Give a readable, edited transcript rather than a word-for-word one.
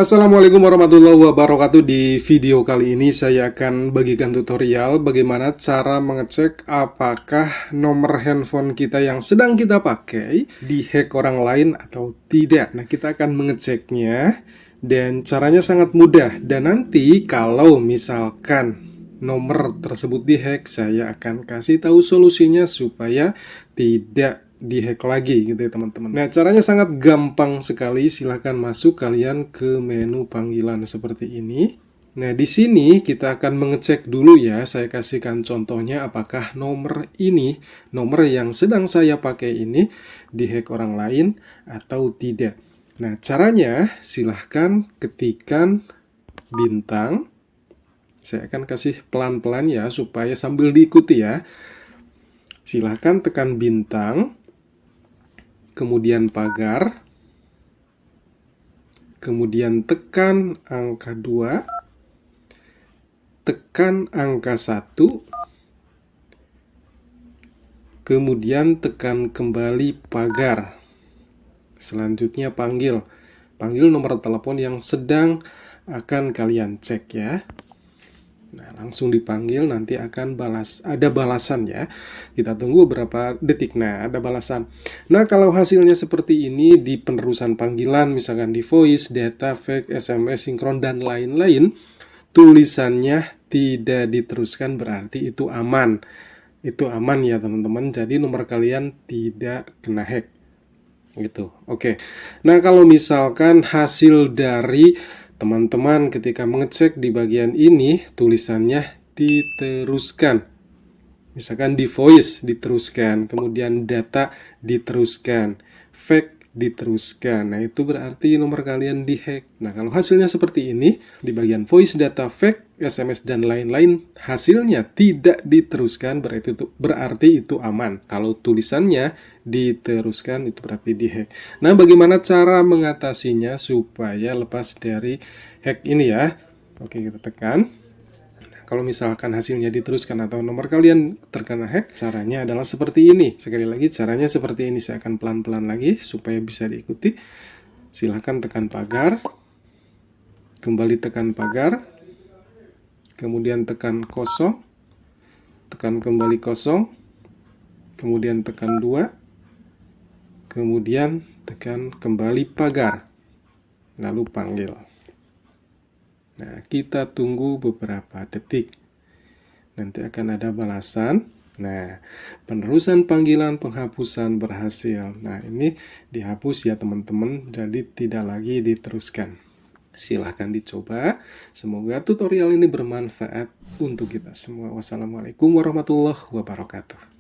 Assalamualaikum warahmatullahi wabarakatuh. Di video kali ini saya akan bagikan tutorial bagaimana cara mengecek apakah nomor handphone kita yang sedang kita pakai dihack orang lain atau tidak. Nah, kita akan mengeceknya dan caranya sangat mudah. Dan nanti kalau misalkan nomor tersebut dihack, saya akan kasih tahu solusinya supaya tidak dihack lagi gitu ya teman-teman. Nah, caranya sangat gampang sekali. Silahkan masuk kalian ke menu panggilan seperti ini. Nah, di sini kita akan mengecek dulu ya. Saya kasihkan contohnya apakah nomor ini, nomor yang sedang saya pakai ini dihack orang lain atau tidak. Nah, caranya silahkan ketikkan bintang. Saya akan kasih pelan-pelan ya supaya sambil diikuti ya. Silahkan tekan bintang, kemudian pagar, kemudian tekan angka 2, tekan angka 1, kemudian tekan kembali pagar. Selanjutnya panggil nomor telepon yang sedang akan kalian cek ya. Nah, langsung dipanggil, nanti akan ada balasan ya. Kita tunggu beberapa detik. Nah, ada balasan. Nah, kalau hasilnya seperti ini di penerusan panggilan, misalkan di voice, data, fake, SMS, sinkron, dan lain-lain, tulisannya tidak diteruskan berarti itu aman. Itu aman ya teman-teman. Jadi nomor kalian tidak kena hack. Gitu. Oke. Nah, kalau misalkan hasil dari teman-teman ketika mengecek di bagian ini tulisannya diteruskan, misalkan di voice diteruskan, kemudian data diteruskan, fake diteruskan, nah itu berarti nomor kalian dihack. Nah, kalau hasilnya seperti ini di bagian voice, data, fake, SMS, dan lain-lain hasilnya tidak diteruskan berarti itu aman. Kalau tulisannya diteruskan itu berarti dihack. Nah, bagaimana cara mengatasinya supaya lepas dari hack ini ya? Oke, kita tekan. Kalau misalkan hasilnya diteruskan atau nomor kalian terkena hack, caranya adalah seperti ini. Sekali lagi, caranya seperti ini. Saya akan pelan-pelan lagi supaya bisa diikuti. Silahkan tekan pagar, kembali tekan pagar, kemudian tekan kosong, tekan kembali kosong, kemudian tekan 2, kemudian tekan kembali pagar, lalu panggil. Nah, kita tunggu beberapa detik. Nanti akan ada balasan. Nah, penerusan panggilan penghapusan berhasil. Nah, ini dihapus ya teman-teman, jadi tidak lagi diteruskan. Silahkan dicoba. Semoga tutorial ini bermanfaat untuk kita semua. Wassalamualaikum warahmatullahi wabarakatuh.